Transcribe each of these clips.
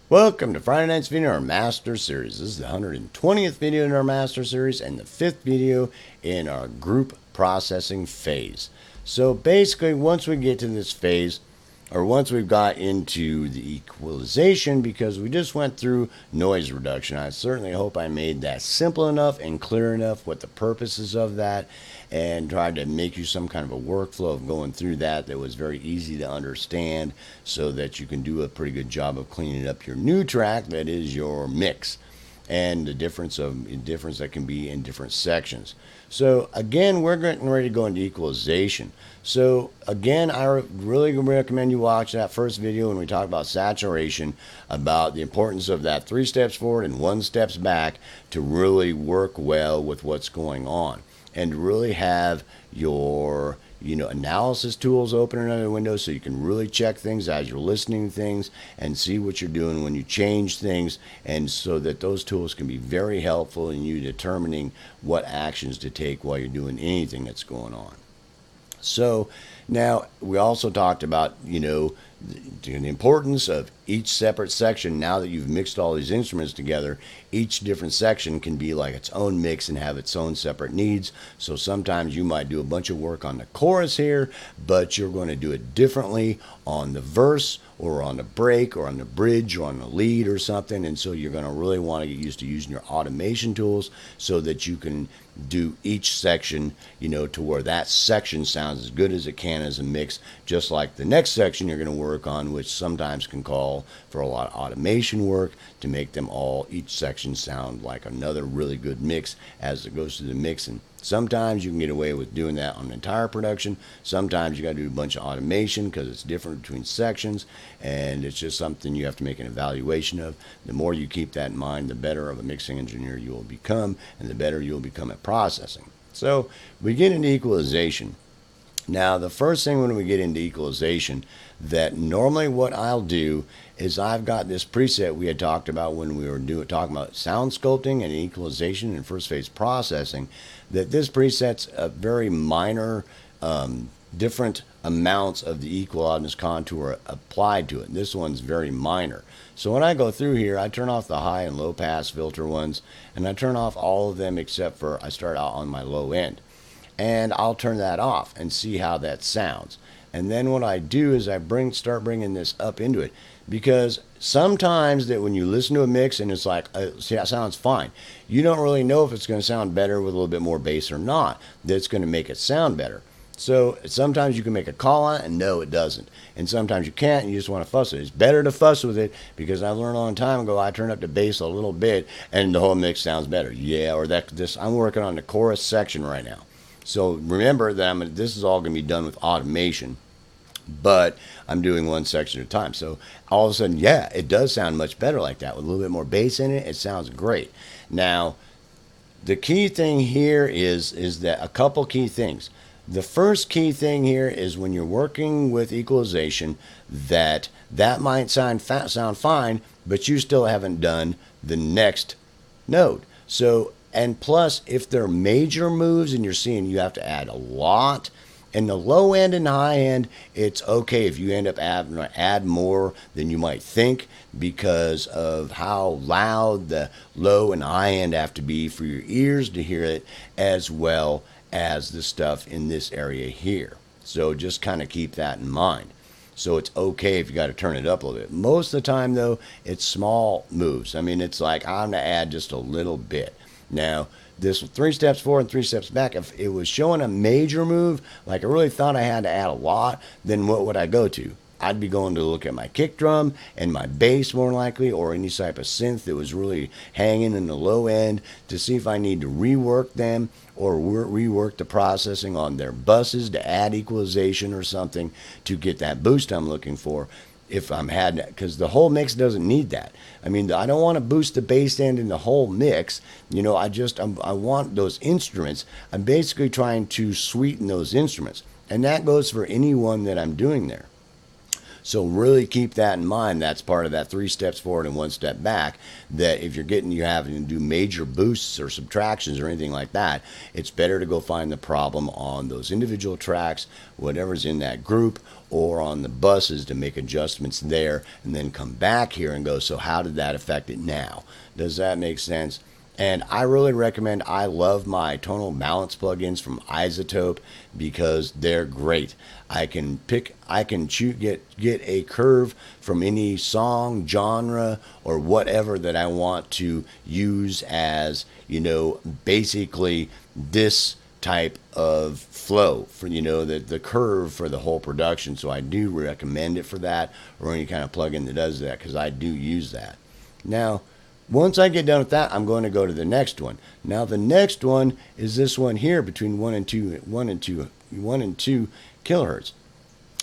Welcome to Friday night's video in our Master Series. This is the 120th video in our Master Series and the 5th video in our group processing phase. So basically, once we get to this phase, or once we've got into the equalization, because we just went through noise reduction, I certainly hope I made that simple enough and clear enough what the purposes of that, and tried to make you some kind of a workflow of going through that was very easy to understand, so that you can do a pretty good job of cleaning up your new track, that is your mix, and the difference that can be in different sections. So again, we're getting ready to go into equalization. So again, I really recommend you watch that first video when we talk about saturation, about the importance of that 3 steps forward and 1 steps back to really work well with what's going on, and really have your analysis tools open in another window, so you can really check things as you're listening to things and see what you're doing when you change things, and so that those tools can be very helpful in you determining what actions to take while you're doing anything that's going on. So now we also talked about the importance of each separate section. Now that you've mixed all these instruments together, each different section can be like its own mix and have its own separate needs. So sometimes you might do a bunch of work on the chorus here, but you're going to do it differently on the verse, or on the break, or on the bridge, or on the lead, or something. And so you're going to really want to get used to using your automation tools, so that you can do each section to where that section sounds as good as it can as a mix, just like the next section you're going to work on, which sometimes can call for a lot of automation work to make them all, each section, sound like another really good mix as it goes through the mix. And sometimes you can get away with doing that on the entire production. Sometimes you got to do a bunch of automation because it's different between sections, and it's just something you have to make an evaluation of. The more you keep that in mind, the better of a mixing engineer you will become, and the better you'll become at processing. So we get into equalization. Now, the first thing when we get into equalization, that normally what I'll do is, I've got this preset we had talked about when we were talking about sound sculpting and equalization and first phase processing, that this preset's a very minor, different amounts of the equal-oddness contour applied to it. This one's very minor. So when I go through here, I turn off the high and low pass filter ones, and I turn off all of them except for, I start out on my low end. And I'll turn that off and see how that sounds. And then what I do is I start bringing this up into it, because sometimes that when you listen to a mix and it's like, see, that sounds fine, you don't really know if it's going to sound better with a little bit more bass or not, that's going to make it sound better. So sometimes you can make a call on it and no, it doesn't. And sometimes you can't, and you just want to fuss with it. It's better to fuss with it, because I learned a long time ago, I turn up the bass a little bit and the whole mix sounds better. Yeah, or I'm working on the chorus section right now. So remember that this is all going to be done with automation, but I'm doing one section at a time. So all of a sudden, yeah, it does sound much better like that. With a little bit more bass in it, it sounds great. Now, the key thing here is that a couple key things. The first key thing here is, when you're working with equalization, that might sound fine, but you still haven't done the next note. So, and plus, if they're major moves and you're seeing you have to add a lot, in the low end and high end, it's okay if you end up add more than you might think, because of how loud the low and high end have to be for your ears to hear it, as well as the stuff in this area here. So just kind of keep that in mind. So it's okay if you got to turn it up a little bit. Most of the time, though, it's small moves. I mean, it's like, I'm going to add just a little bit. Now, this 3 steps forward and 3 steps back, if it was showing a major move, like I really thought I had to add a lot, then what would I go to? I'd be going to look at my kick drum and my bass, more likely, or any type of synth that was really hanging in the low end, to see if I need to rework them, or rework the processing on their buses to add equalization or something to get that boost I'm looking for. If I'm had that, because the whole mix doesn't need that. I mean, I don't want to boost the bass end in the whole mix. I want those instruments. I'm basically trying to sweeten those instruments, and that goes for any one that I'm doing there. So really keep that in mind. That's part of that 3 steps forward and 1 step back. That if you're having to do major boosts or subtractions or anything like that, it's better to go find the problem on those individual tracks, whatever's in that group, or on the buses to make adjustments there, and then come back here and go, so how did that affect it now? Does that make sense? And I really recommend, I love my tonal balance plugins from iZotope because they're great. I can get a curve from any song, genre, or whatever that I want to use as, basically this type of flow for, the curve for the whole production. So I do recommend it for that, or any kind of plugin that does that, because I do use that. Now, once I get done with that, I'm going to go to the next one. Now the next one is this one here between 1 and 2 kilohertz.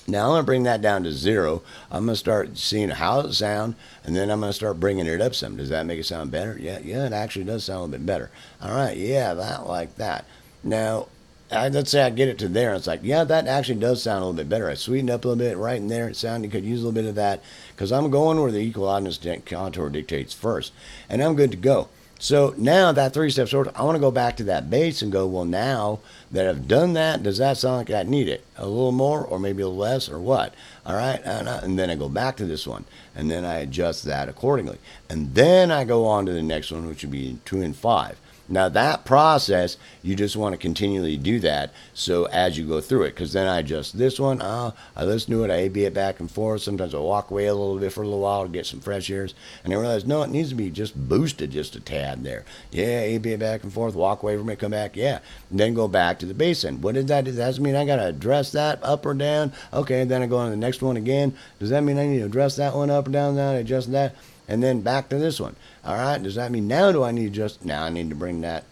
Now I'm going to bring that down to 0. I'm going to start seeing how it sounds, and then I'm going to start bringing it up some. Does that make it sound better? Yeah, it actually does sound a little bit better. All right, yeah, that like that. Now, let's say I get it to there, and it's like, yeah, that actually does sound a little bit better. I sweeten up a little bit right in there. It sounded, could use a little bit of that, because I'm going where the equal oddness contour dictates first, and I'm good to go. So now that 3 steps forward, I want to go back to that bass and go, well, now that I've done that, does that sound like I need it? A little more, or maybe a little less, or what? All right, and then I go back to this one, and then I adjust that accordingly. And then I go on to the next one, which would be 2 and 5. Now that process, you just want to continually do that, so as you go through it, because then I adjust this one, I listen to it, I A-B it back and forth. Sometimes I walk away a little bit for a little while to get some fresh airs, and I realize, no, it needs to be just boosted just a tad there. Yeah, A-B it back and forth, walk away from it, come back, yeah, and then go back to the bass end. What did that do? Does that mean I got to address that up or down? Okay, then I go on to the next one again. Does that mean I need to address that one up or down, now adjust that? And then back to this one. All right, does that mean now do I need now I need to bring that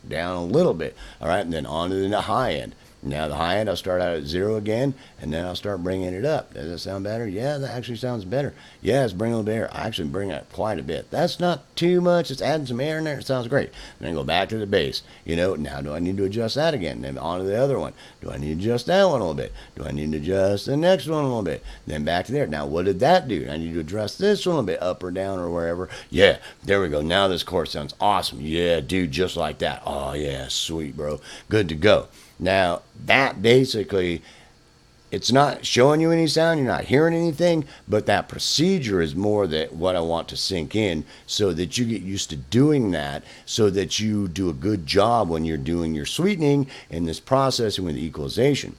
down a little bit. All right, and then on to the high end. Now the high end, I'll start out at 0 again, and then I'll start bringing it up. Does that sound better? Yeah, that actually sounds better. Yeah, it's bringing a little bit of air. I actually bring it quite a bit. That's not too much. It's adding some air in there. It sounds great. Then I go back to the bass. Now do I need to adjust that again? Then on to the other one. Do I need to adjust that one a little bit? Do I need to adjust the next one a little bit? Then back to there. Now what did that do? I need to address this one a little bit, up or down or wherever. Yeah, there we go. Now this chorus sounds awesome. Yeah, dude, just like that. Oh yeah, sweet, bro. Good to go. Now, that basically, it's not showing you any sound, you're not hearing anything, but that procedure is more that what I want to sink in, so that you get used to doing that, so that you do a good job when you're doing your sweetening and this processing with equalization.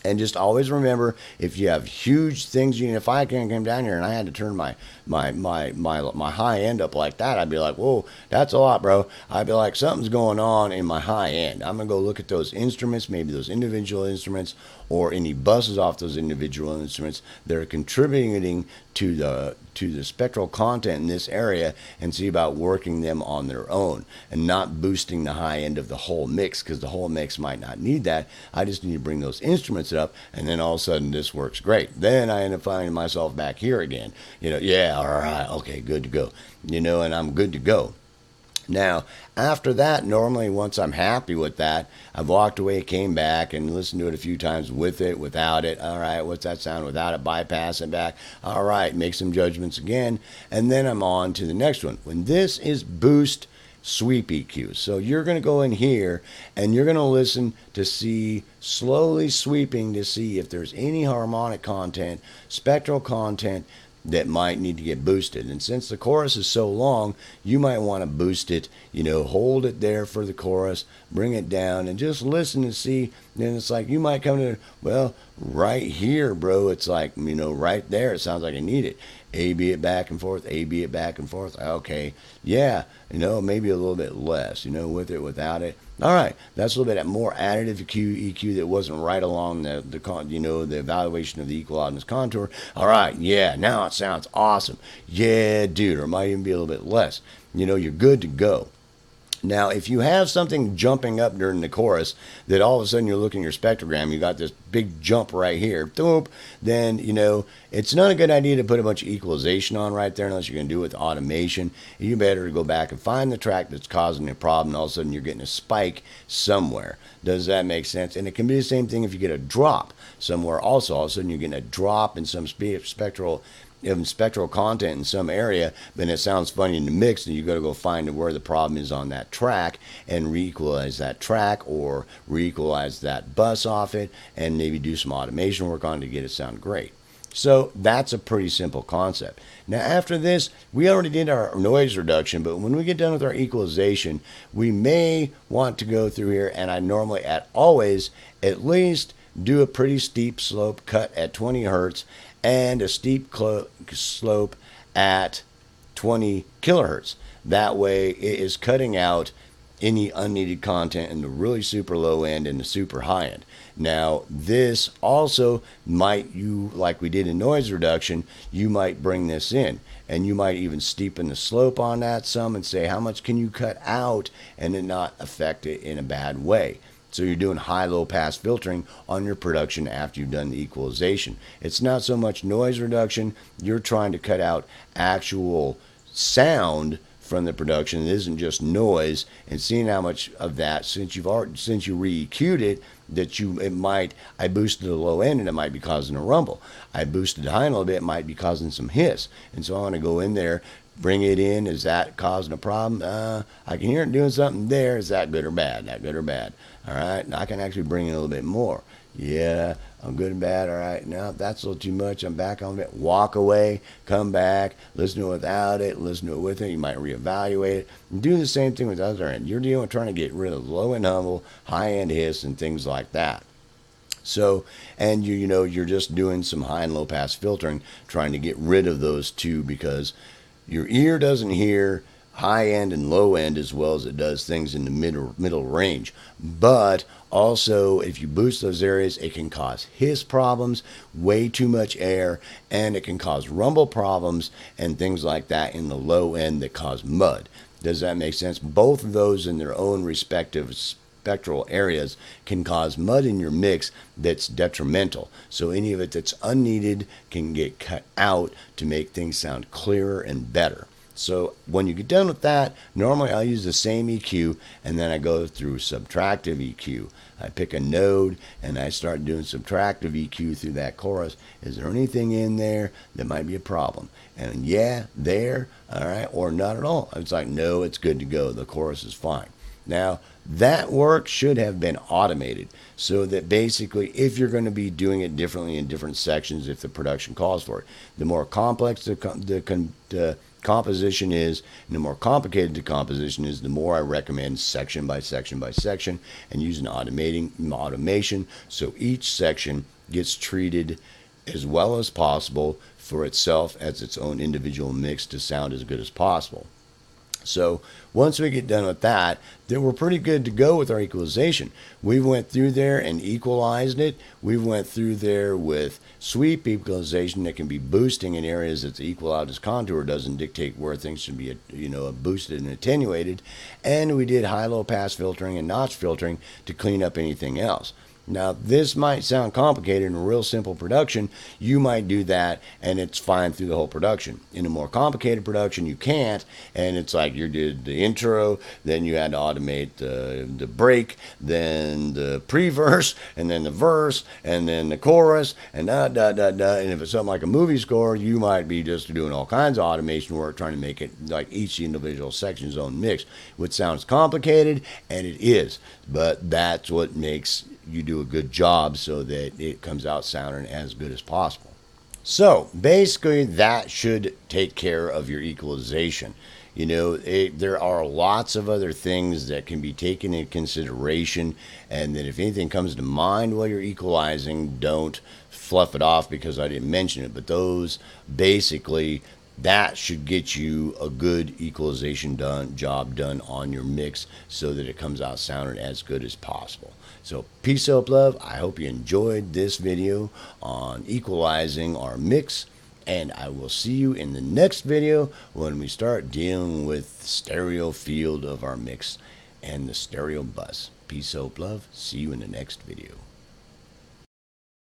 And just always remember, if you have huge things, if I can come down here and I had to turn my high end up like that, I'd be like, whoa, that's a lot, bro. I'd be like, something's going on in my high end. I'm going to go look at those instruments, maybe those individual instruments, or any buses off those individual instruments that are contributing to the spectral content in this area, and see about working them on their own and not boosting the high end of the whole mix, because the whole mix might not need that. I just need to bring those instruments up, and then all of a sudden this works great. Then I end up finding myself back here again. Yeah, all right, okay, good to go. And I'm good to go. Now, after that, normally once I'm happy with that, I've walked away, came back, and listened to it a few times with it, without it. All right, what's that sound without it? Bypass it back. All right, make some judgments again, and then I'm on to the next one. When this is boost sweep EQ. So you're going to go in here, and you're going to listen to see, slowly sweeping to see if there's any harmonic content, spectral content, that might need to get boosted. And since the chorus is so long, you might want to boost it, hold it there for the chorus, bring it down, and just listen to see. Then it's like you might come to, well, right here, bro, it's like, right there, it sounds like I need it. A-B it back and forth, A-B it back and forth. Okay, yeah, maybe a little bit less, with it, without it. All right, that's a little bit more additive EQ that wasn't right along the evaluation of the equal oddness contour. All right, yeah, now it sounds awesome. Yeah, dude, or it might even be a little bit less. You're good to go. Now, if you have something jumping up during the chorus that all of a sudden you're looking at your spectrogram, you got this big jump right here, doop, then, it's not a good idea to put a bunch of equalization on right there unless you're going to do it with automation. You better go back and find the track that's causing the problem, and all of a sudden you're getting a spike somewhere. Does that make sense? And it can be the same thing if you get a drop somewhere also. All of a sudden you're getting a drop in some spectral content in some area, then it sounds funny in the mix, and you got to go find where the problem is on that track and re-equalize that track or re-equalize that bus off it, and maybe do some automation work on it to get it sound great. So that's a pretty simple concept. Now after this, we already did our noise reduction, but when we get done with our equalization, we may want to go through here, and I normally always at least do a pretty steep slope cut at 20 hertz and a steep slope at 20 kilohertz. That way it is cutting out any unneeded content in the really super low end and the super high end. Now this also might, like we did in noise reduction, you might bring this in, and you might even steepen the slope on that some and say how much can you cut out and it not affect it in a bad way. So you're doing high-low pass filtering on your production after you've done the equalization. It's not so much noise reduction. You're trying to cut out actual sound from the production. It isn't just noise, and seeing how much of that, since you re-EQ'd it, I boosted the low end and it might be causing a rumble. I boosted the high end a little bit, it might be causing some hiss. And so I want to go in there, bring it in. Is that causing a problem? I can hear it doing something there. Is that good or bad? That good or bad? All right. Now I can actually bring in a little bit more. Yeah, I'm good and bad. All right. Now that's a little too much. I'm back on it. Walk away, come back, listen to it without it, listen to it with it. You might reevaluate it. And do the same thing with the other end. You're dealing with trying to get rid of low end humble, high end hiss, and things like that. So, and you're just doing some high and low pass filtering, trying to get rid of those two, because your ear doesn't hear high end and low end as well as it does things in the middle range. But also, if you boost those areas, it can cause hiss problems, way too much air, and it can cause rumble problems and things like that in the low end that cause mud. Does that make sense? Both of those in their own respective spectral areas can cause mud in your mix that's detrimental. So any of it that's unneeded can get cut out to make things sound clearer and better. So when you get done with that, normally I'll use the same EQ, and then I go through subtractive EQ. I pick a node and I start doing subtractive EQ through that chorus. Is there anything in there that might be a problem? And yeah, there, all right, or not at all. It's like, no, it's good to go. The chorus is fine. Now, that work should have been automated, so that basically if you're going to be doing it differently in different sections, if the production calls for it, the more complex the composition is, and the more complicated the composition is, the more I recommend section by section by section and using automation so each section gets treated as well as possible for itself as its own individual mix to sound as good as possible. So once we get done with that, then we're pretty good to go with our equalization. We went through there and equalized it. We went through there with sweep equalization that can be boosting in areas that the equal out as contour doesn't dictate where things should be, boosted and attenuated. And we did high-low pass filtering and notch filtering to clean up anything else. Now, this might sound complicated in a real simple production. You might do that, and it's fine through the whole production. In a more complicated production, you can't, and it's like you did the intro, then you had to automate the break, then the pre-verse, and then the verse, and then the chorus, and And if it's something like a movie score, you might be just doing all kinds of automation work, trying to make it like each individual section's own mix, which sounds complicated, and it is, but that's what makes you do a good job so that it comes out sounding as good as possible. So basically that should take care of your equalization. There are lots of other things that can be taken into consideration, and that if anything comes to mind while you're equalizing, don't fluff it off because I didn't mention it, but those basically, that should get you a good equalization job done on your mix so that it comes out sounding as good as possible. So peace, hope, love. I hope you enjoyed this video on equalizing our mix And I will see you in the next video when we start dealing with the stereo field of our mix and the stereo bus. Peace, hope, love. See you in the next video.